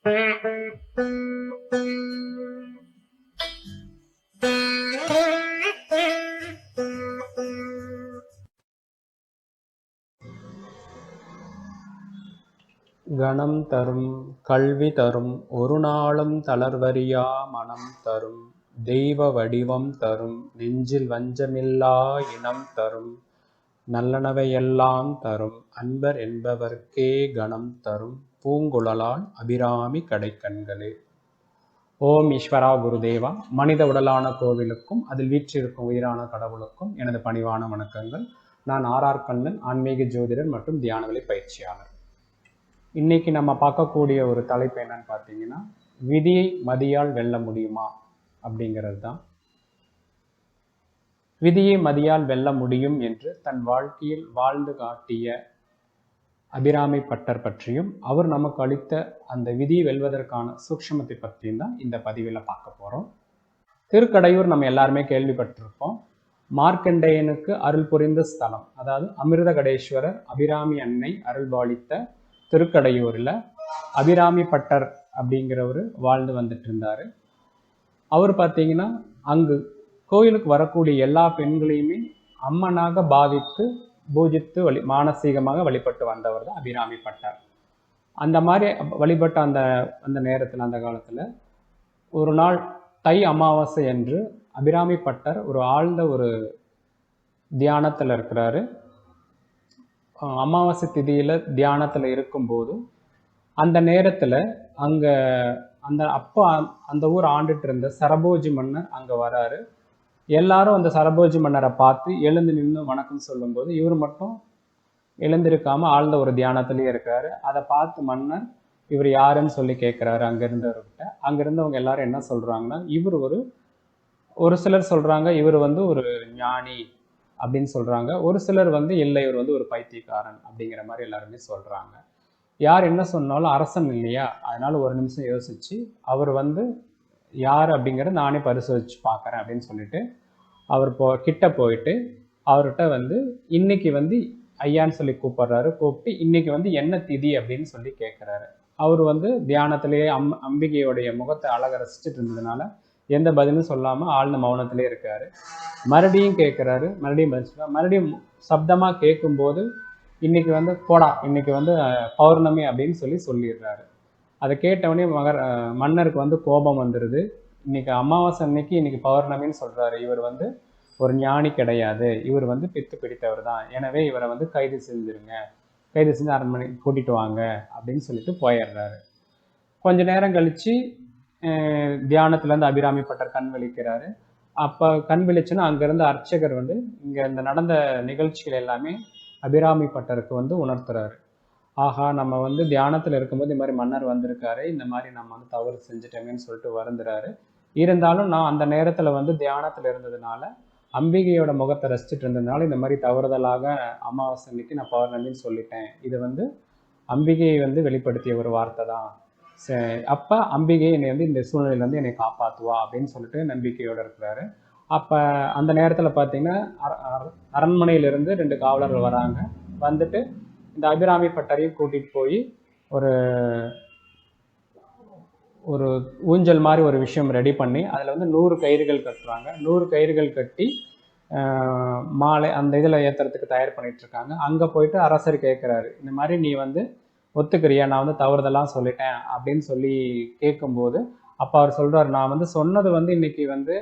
கணம் தரும் கல்வி தரும் ஒரு நாளும் தளர்வறியா மனம் தரும் தெய்வ வடிவம் தரும் நெஞ்சில் வஞ்சமில்லா இனம் தரும் நல்லனவையெல்லாம் தரும் அன்பர் என்பவர்க்கே கணம் தரும் பூங்குழலால் அபிராமி கடைக்கண்களே. ஓம் ஈஸ்வரா குருதேவா. மனித உடலான கோவிலுக்கும் அதில் வீற்றிருக்கும் உயிரான கடவுளுக்கும் எனது பணிவான வணக்கங்கள். நான் ஆர் கண்ணன், ஆன்மீக ஜோதிடர் மற்றும் தியானவெளி பயிற்சியாளர். இன்னைக்கு நம்ம பார்க்கக்கூடிய ஒரு தலைப்பு என்னன்னு பார்த்தீங்கன்னா, விதியை மதியால் வெல்ல முடியுமா அப்படிங்கிறது தான். விதியை மதியால் வெல்ல முடியும் என்று தன் வாழ்க்கையில் வாழ்ந்து காட்டிய அபிராமி பட்டர் பற்றியும் அவர் நமக்கு அளித்த அந்த விதியை வெல்வதற்கான சூக்ஷ்மத்தை பற்றியும் தான் இந்த பதிவில் பார்க்க போகிறோம். திருக்கடையூர் நம்ம எல்லாருமே கேள்விப்பட்டிருப்போம். மார்க்கண்டேயனுக்கு அருள் புரிந்த ஸ்தலம், அதாவது அமிர்தகடேஸ்வரர் அபிராமி அன்னை அருள்பாலித்த திருக்கடையூரில் அபிராமி பட்டர் அப்படிங்கிறவர் வாழ்ந்து வந்துட்டு இருந்தார். அவர் பார்த்தீங்கன்னா அங்கு கோயிலுக்கு வரக்கூடிய எல்லா பெண்களையுமே அம்மனாக பாவித்து பூஜித்து மானசீகமாக வழிபட்டு வந்தவர் தான் அபிராமி பட்டர். அந்த மாதிரி வழிபட்ட அந்த நேரத்தில், அந்த காலத்தில் ஒரு நாள் தை அமாவாசை என்று அபிராமி பட்டர் ஒரு ஆழ்ந்த ஒரு தியானத்தில் இருக்கிறாரு. அமாவாசை திதியில் தியானத்தில் இருக்கும்போது அந்த நேரத்தில் அங்கே அந்த ஊர் ஆண்டுட்டு இருந்த சரபோஜி மன்னர் அங்கே வராரு. எல்லாரும் அந்த சரபோஜி மன்னரை பார்த்து எழுந்து நின்று வணக்கம் சொல்லும்போது இவர் மட்டும் எழுந்திருக்காமல் ஆழ்ந்த ஒரு தியானத்திலேயே இருக்காரு. அதை பார்த்து மன்னர் இவர் யாருன்னு சொல்லி கேட்குறாரு அங்கேருந்தவர்கிட்ட. அங்கேருந்தவங்க எல்லாரும் என்ன சொல்கிறாங்கன்னா, இவர் ஒரு சிலர் சொல்கிறாங்க இவர் ஒரு ஞானி அப்படின்னு சொல்கிறாங்க. ஒரு சிலர் இல்லை, இவர் ஒரு பைத்தியக்காரன் அப்படிங்கிற மாதிரி எல்லாருமே சொல்கிறாங்க. யார் என்ன சொன்னாலும் அரசன் இல்லையா, அதனால ஒரு நிமிஷம் யோசிச்சு அவர் யார் அப்படிங்கிறத நானே பரிசோதிச்சு பார்க்குறேன் அப்படின்னு சொல்லிட்டு அவர் கிட்ட போயிட்டு அவர்கிட்ட இன்னைக்கு ஐயான்னு சொல்லி கூப்பிடுறாரு. கூப்பிட்டு இன்னைக்கு என்ன திதி அப்படின்னு சொல்லி கேட்குறாரு. அவர் தியானத்திலேயே அம்பிகையோடைய முகத்தை அழக ரசிச்சுட்டு இருந்ததுனால எந்த பதிலும் சொல்லாமல் ஆழ்ந்த மௌனத்திலே இருக்காரு. மறுபடியும் கேட்குறாரு, மறுபடியும் சப்தமாக கேட்கும்போது இன்னைக்கு போடா, இன்னைக்கு பௌர்ணமி அப்படின்னு சொல்லிடுறாரு. அதை கேட்டவொடனே மன்னருக்கு கோபம் வந்துடுது. இன்னைக்கு அமாவாசை அன்னைக்கு இன்னைக்கு பௌர்ணமின்னு சொல்றாரு. இவர் ஒரு ஞானி கிடையாது, இவர் பித்து பிடித்தவர் தான். எனவே இவரை கைது செஞ்சிருங்க, கைது செஞ்சு அரண்மனைக்கு கூட்டிட்டு வாங்க அப்படின்னு சொல்லிட்டு போயிடுறாரு. கொஞ்ச நேரம் கழிச்சு தியானத்துலேருந்து அபிராமி பட்டர் கண் விழிக்கிறாரு. அப்போ கண் விழிச்சுன்னா அங்கேருந்து அர்ச்சகர் இங்கே இந்த நடந்த நிகழ்ச்சிகள் எல்லாமே அபிராமி பட்டருக்கு உணர்த்துறாரு. ஆஹா, நம்ம தியானத்தில் இருக்கும்போது இந்த மாதிரி மன்னர் வந்திருக்காரு, இந்த மாதிரி நம்ம தவறு செஞ்சுட்டோமேன்னு சொல்லிட்டு வருந்துறாரு. இருந்தாலும் நான் அந்த நேரத்தில் தியானத்தில் இருந்ததுனால அம்பிகையோட முகத்தை ரசிச்சுட்டு இருந்ததுனால இந்த மாதிரி தவறுதலாக அமாவாசை அன்னைக்கு நான் பௌர்ணமின்னு சொல்லிட்டேன். இது அம்பிகையை வெளிப்படுத்திய ஒரு வார்த்தை தான். அப்போ அம்பிகை என்னை இந்த சூழ்நிலையிலேருந்து என்னை காப்பாற்றுவா அப்படின்னு சொல்லிட்டு நம்பிக்கையோடு இருக்கிறாரு. அப்போ அந்த நேரத்தில் பார்த்தீங்கன்னா அரண்மனையிலிருந்து 2 காவலர்கள் வராங்க. வந்துட்டு இந்த அபிராமி பட்டரையும் கூட்டிகிட்டு போய் ஒரு ஊஞ்சல் மாதிரி ஒரு விஷயம் ரெடி பண்ணி அதில் 100 கயிறுகள் கட்டுறாங்க. 100 கயிறுகள் கட்டி மாலை அந்த இதில் ஏற்றுறதுக்கு தயார் பண்ணிட்டு இருக்காங்க. அங்கே போயிட்டு அரசர் கேட்குறாரு, இந்த மாதிரி நீ ஒத்துக்கிறியா, நான் தவறுதெல்லாம் சொல்லிட்டேன் அப்படின்னு சொல்லி கேட்கும்போது அப்போ அவர் சொல்கிறார், நான் சொன்னது இன்னைக்கு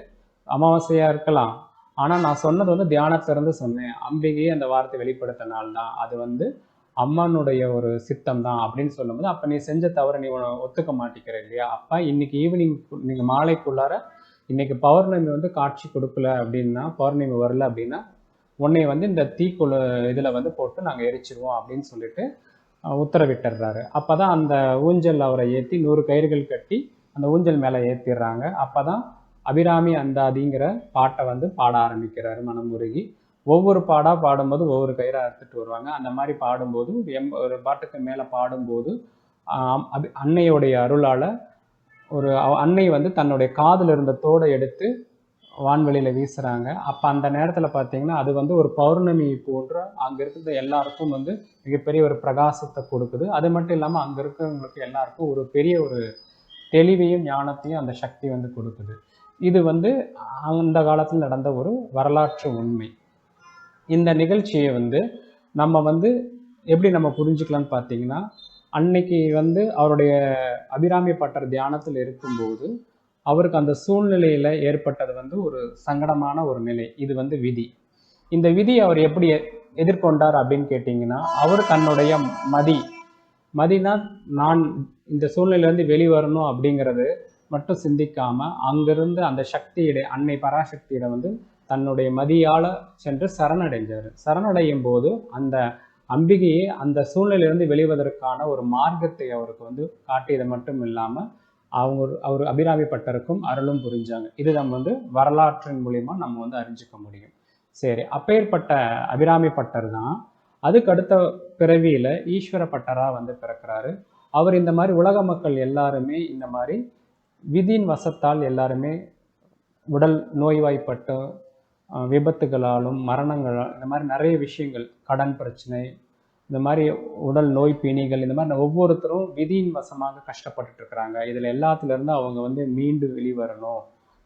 அமாவாசையாக இருக்கலாம், ஆனால் நான் சொன்னது தியானத்திலிருந்து சொன்னேன். அம்பிகையே அந்த வார்த்தை வெளிப்படுத்தினால்தான் அது அம்மனுடைய ஒரு சித்தம் தான் அப்படின்னு சொல்லும்போது, அப்போ நீ செஞ்ச தவறை நீ ஒத்துக்க மாட்டேங்கிற இல்லையா, அப்போ இன்னைக்கு ஈவினிங் நீங்கள் மாலைக்குள்ளார இன்னைக்கு பௌர்ணமி காட்சி கொடுக்கல அப்படின்னா, பௌர்ணமி வரல அப்படின்னா உன்னை இந்த தீக்குள்ள இதில் போட்டு நாங்கள் எரிச்சிருவோம் அப்படின்னு சொல்லிட்டு உத்தரவிட்டுறாரு. அப்போ தான் அந்த ஊஞ்சல் அவரை ஏற்றி 100 கயிறுகள் கட்டி அந்த ஊஞ்சல் மேலே ஏற்றிடுறாங்க. அப்போ தான் அபிராமி அந்தாதிங்கிற பாட்டை பாட ஆரம்பிக்கிறாரு மனம் உருகி. ஒவ்வொரு பாடாக பாடும்போது ஒவ்வொரு கயிறை அறுத்துட்டு வருவாங்க. அந்த மாதிரி பாடும்போது ஒரு பாட்டுக்கு மேலே பாடும்போது அன்னையோடைய அருளால் ஒரு அன்னை தன்னுடைய காதில் இருந்த தோடை எடுத்து வான்வெளியில் வீசுகிறாங்க. அப்போ அந்த நேரத்தில் பார்த்தீங்கன்னா அது வந்து ஒரு பௌர்ணமி போன்ற அங்கே இருக்கிற எல்லாருக்கும் வந்து மிகப்பெரிய ஒரு பிரகாசத்தை கொடுக்குது. அது மட்டும் இல்லாமல் அங்கே இருக்கிறவங்களுக்கு எல்லாருக்கும் ஒரு பெரிய ஒரு தெளிவையும் ஞானத்தையும் அந்த சக்தி வந்து கொடுக்குது. இது வந்து அந்த காலத்தில் நடந்த ஒரு வரலாற்று உண்மை. இந்த நிகழ்ச்சியை வந்து நம்ம வந்து எப்படி நம்ம புரிஞ்சுக்கலாம்னு பார்த்தீங்கன்னா, அன்னைக்கு வந்து அவருடைய அபிராமி பட்டர் தியானத்தில் இருக்கும்போது அவருக்கு அந்த சூழ்நிலையில் ஏற்பட்டது வந்து ஒரு சங்கடமான ஒரு நிலை. இது வந்து விதி. இந்த விதியை அவர் எப்படி எதிர்கொண்டார் அப்படின்னு கேட்டிங்கன்னா, அவர் தன்னுடைய மதினா நான் இந்த சூழ்நிலையிலேருந்து வெளிவரணும் அப்படிங்கிறது மட்டும் சிந்திக்காமல் அங்கிருந்து அந்த சக்தியிட அன்னை பராசக்தியிட வந்து தன்னுடைய மதியால் சென்று சரணடையும் போது அந்த அம்பிகையை அந்த சூழ்நிலையிலிருந்து வெளிவதற்கான ஒரு மார்க்கத்தை அவருக்கு வந்து காட்டியது மட்டும் இல்லாமல் அவர் அபிராமி பட்டருக்கும் அருளும் புரிஞ்சாங்க. இது நம்ம வந்து வரலாற்றின் மூலியமா நம்ம வந்து அறிஞ்சிக்க முடியும். சரி, அப்பேற்பட்ட அபிராமி பட்டர் தான் அதுக்கு அடுத்த பிறவியில ஈஸ்வர பட்டரா வந்து பிறக்கிறாரு. அவர் இந்த மாதிரி உலக மக்கள் எல்லாருமே இந்த மாதிரி விதியின் வசத்தால் எல்லாருமே உடல் நோய்வாய்ப்பட்டு விபத்துகளாலும் மரணங்களால் இந்த மாதிரி நிறைய விஷயங்கள், கடன் பிரச்சனை, இந்த மாதிரி உடல் நோய் பிணிகள், இந்த மாதிரி ஒவ்வொருத்தரும் விதியின் வசமாக கஷ்டப்பட்டுட்டு இருக்கிறாங்க. இதில் எல்லாத்துலேருந்து அவங்க வந்து மீண்டு வெளிவரணும்,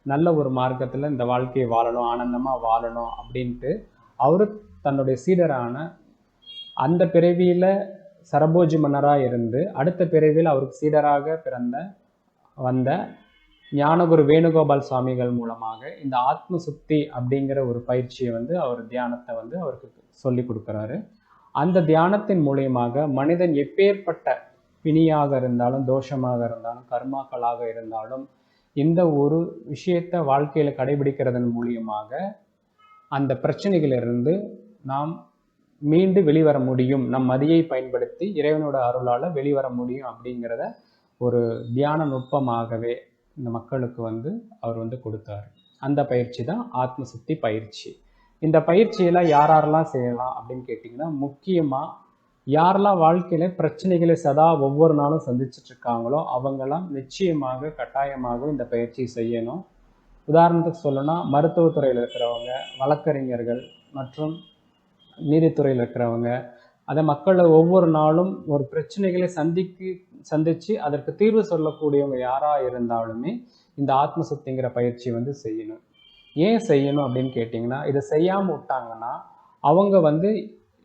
நல்ல ஒரு மார்க்கத்தில் இந்த வாழ்க்கையை வாழணும், ஆனந்தமாக வாழணும் அப்படின்ட்டு அவரு தன்னுடைய சீடரான அந்த பிறவியில் சரபோஜி மன்னராக இருந்து அடுத்த பிறவியில் அவருக்கு சீடராக வந்த ஞானகுரு வேணுகோபால் சுவாமிகள் மூலமாக இந்த ஆத்ம சுத்தி அப்படிங்கிற ஒரு பயிற்சியை வந்து அவர் தியானத்தை வந்து அவருக்கு சொல்லி கொடுக்குறாரு. அந்த தியானத்தின் மூலியமாக மனிதன் எப்பேற்பட்ட பிணியாக இருந்தாலும், தோஷமாக இருந்தாலும், கர்மாக்களாக இருந்தாலும் இந்த ஒரு விஷயத்தை வாழ்க்கையில் கடைபிடிக்கிறதன் மூலியமாக அந்த பிரச்சனைகளிலிருந்து நாம் மீண்டு வெளிவர முடியும். நம் மதியை பயன்படுத்தி இறைவனோட அருளால் வெளிவர முடியும் அப்படிங்கிறத ஒரு தியான நுட்பமாகவே இந்த மக்களுக்கு வந்து அவர் வந்து கொடுத்தாரு. அந்த பயிற்சி தான் ஆத்ம சுத்தி பயிற்சி. இந்த பயிற்சியெல்லாம் யாரெல்லாம் செய்யலாம் அப்படின்னு கேட்டிங்கன்னா, முக்கியமாக யாரெல்லாம் வாழ்க்கையில் பிரச்சனைகளை சதா ஒவ்வொரு நாளும் சந்திச்சுட்டு இருக்காங்களோ அவங்கெல்லாம் நிச்சயமாக கட்டாயமாக இந்த பயிற்சி செய்யணும். உதாரணத்துக்கு சொல்லணும்னா, மருத்துவத்துறையில் இருக்கிறவங்க, வழக்கறிஞர்கள் மற்றும் நீதித்துறையில் இருக்கிறவங்க, அதை மக்களை ஒவ்வொரு நாளும் ஒரு பிரச்சனைகளை சந்தித்து அதற்கு தீர்வு சொல்லக்கூடியவங்க யாராக இருந்தாலுமே இந்த ஆத்ம சுத்திங்கிற பயிற்சி வந்து செய்யணும். ஏன் செய்யணும் அப்படின்னு கேட்டிங்கன்னா, இதை செய்யாமல் விட்டாங்கன்னா அவங்க வந்து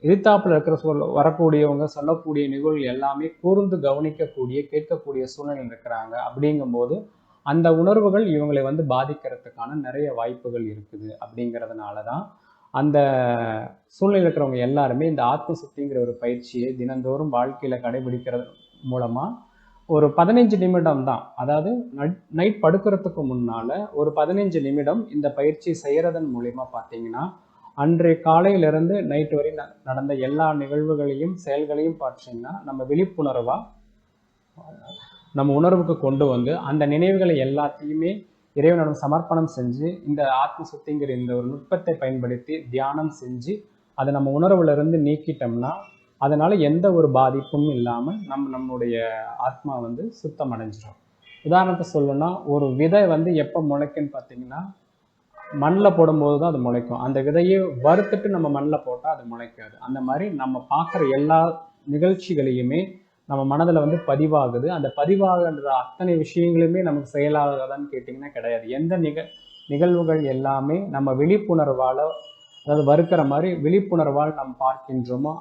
எதிர்த்தாப்பில் இருக்கிற வரக்கூடியவங்க சொல்லக்கூடிய நிகழ்வுகள் எல்லாமே கூர்ந்து கவனிக்கக்கூடிய கேட்கக்கூடிய சூழ்நிலையில் இருக்கிறாங்க. அப்படிங்கும்போது அந்த உணர்வுகள் இவங்களை வந்து பாதிக்கிறதுக்கான நிறைய வாய்ப்புகள் இருக்குது. அப்படிங்கிறதுனால தான் அந்த சூழ்நிலையில் இருக்கிறவங்க எல்லாருமே இந்த ஆத்ம சுத்திங்கிற ஒரு பயிற்சியை தினந்தோறும் வாழ்க்கையில் கடைபிடிக்கிறது மூலமாக ஒரு 15 நிமிடம் தான், அதாவது நைட் படுக்கிறதுக்கு முன்னால் ஒரு 15 நிமிடம் இந்த பயிற்சி செய்கிறதன் மூலிமா பார்த்தீங்கன்னா அன்றைய காலையிலிருந்து நைட்டு வரை நடந்த எல்லா நிகழ்வுகளையும் செயல்களையும் பார்த்தீங்கன்னா நம்ம விழிப்புணர்வாக நம்ம உணர்வுக்கு கொண்டு வந்து அந்த நினைவுகளை எல்லாத்தையுமே இறைவனிடம் சமர்ப்பணம் செஞ்சு இந்த ஆத்ம சுத்திங்கிற இந்த ஒரு நுட்பத்தை பயன்படுத்தி தியானம் செஞ்சு அதை நம்ம உணர்வுலேருந்து நீக்கிட்டோம்னா அதனால் எந்த ஒரு பாதிப்பும் இல்லாமல் நம்மளுடைய ஆத்மா வந்து சுத்தம் அடைஞ்சிடும். உதாரணத்தை சொல்லணும்னா, ஒரு விதை வந்து எப்போ முளைக்குன்னு பார்த்தீங்கன்னா மண்ணில் போடும்போது தான் அது முளைக்கும். அந்த விதையை வறுத்துட்டு நம்ம மண்ணில் போட்டால் அது முளைக்காது. அந்த மாதிரி நம்ம பார்க்குற எல்லா நிகழ்ச்சிகளையுமே நம்ம மனதில் வந்து பதிவாகுது. அந்த பதிவாகின்ற அத்தனை விஷயங்களுமே நமக்கு செயலாகாதான்னு கேட்டிங்கன்னா கிடையாது. எந்த நிகழ்வுகள் எல்லாமே நம்ம விழிப்புணர்வால், அதாவது வறுக்கிற மாதிரி விழிப்புணர்வால் நாம் பார்க்கின்றோமோ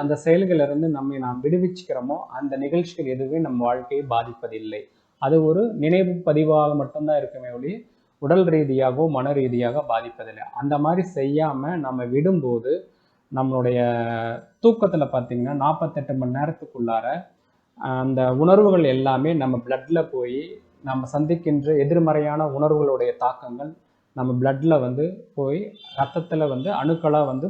அந்த செயல்களிலிருந்து நம்மை நாம் விடுவிச்சுக்கிறோமோ அந்த நிகழ்ச்சிகள் எதுவுமே நம்ம வாழ்க்கையை பாதிப்பதில்லை. அது ஒரு நினைவு பதிவாக மட்டும்தான் இருக்குமே ஒழிய உடல் ரீதியாகவோ மன ரீதியாக பாதிப்பதில்லை. அந்த மாதிரி செய்யாமல் நம்ம விடும்போது நம்மளுடைய தூக்கத்தில் பார்த்தீங்கன்னா 48 மணி நேரத்துக்குள்ளார அந்த உணர்வுகள் எல்லாமே நம்ம பிளட்ல போய் நம்ம சந்திக்கின்ற எதிர்மறையான உணர்வுகளுடைய தாக்கங்கள் நம்ம பிளட்ல வந்து போய் ரத்தத்தில் வந்து அணுக்களாக வந்து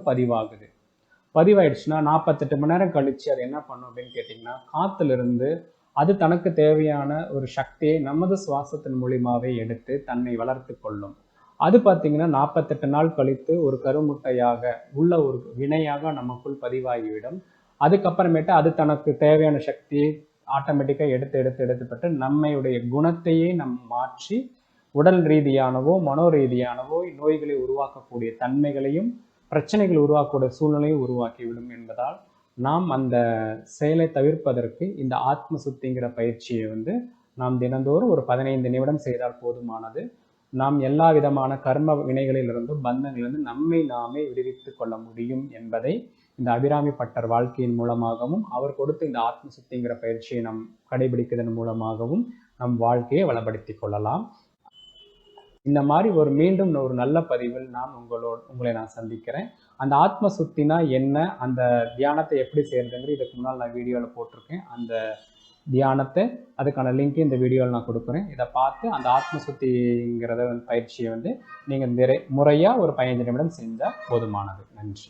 பதிவாயிடுச்சுன்னா 48 மணி நேரம் கழிச்சு அது என்ன பண்ணும் அப்படின்னு கேட்டிங்கன்னா, காற்றுலேருந்து அது தனக்கு தேவையான ஒரு சக்தியை நமது சுவாசத்தின் மூலியமாகவே எடுத்து தன்னை வளர்த்து கொள்ளும். அது பார்த்தீங்கன்னா 48 நாள் கழித்து ஒரு கருமுட்டையாக உள்ள ஒரு வினையாக நமக்குள் பதிவாகிவிடும். அதுக்கப்புறமேட்டு அது தனக்கு தேவையான சக்தியை ஆட்டோமேட்டிக்காக எடுத்து பெற்று நம்மையுடைய குணத்தையே மாற்றி உடல் ரீதியானவோ மனோ ரீதியானவோ நோய்களை உருவாக்கக்கூடிய தன்மைகளையும் பிரச்சனைகள் உருவாக்கக்கூடிய சூழ்நிலையும் உருவாக்கிவிடும் என்பதால் நாம் அந்த செயலை தவிர்ப்பதற்கு இந்த ஆத்ம சுத்திங்கிற பயிற்சியை வந்து நாம் தினந்தோறும் ஒரு 15 நிமிடம் செய்தால் போதுமானது. நாம் எல்லா விதமான கர்ம வினைகளிலிருந்தும் பந்தங்களிலிருந்து நம்மை நாமே விடுவித்துக் கொள்ள முடியும் என்பதை இந்த அபிராமி பட்டர் வாழ்க்கையின் மூலமாகவும் அவர் கொடுத்த இந்த ஆத்ம சுத்திங்கிற பயிற்சியை நாம் கடைபிடிப்பதன் மூலமாகவும் நம் வாழ்க்கையை வளப்படுத்திக் கொள்ளலாம். இந்த மாதிரி மீண்டும் ஒரு நல்ல பதிவில் நான் உங்களை நான் சந்திக்கிறேன். அந்த ஆத்ம சுத்தினா என்ன, அந்த தியானத்தை எப்படி செய்யறதுங்கிற இதுக்கு முன்னால் நான் வீடியோவில் போட்டிருக்கேன். அந்த தியானத்தை அதுக்கான லிங்க் இந்த வீடியோவில் நான் கொடுக்குறேன். இதை பார்த்து அந்த ஆத்ம சுத்திங்கிறத பயிற்சியை வந்து நீங்கள் முறையாக ஒரு 15 நிமிடம் செஞ்சால் போதுமானது. நன்றி.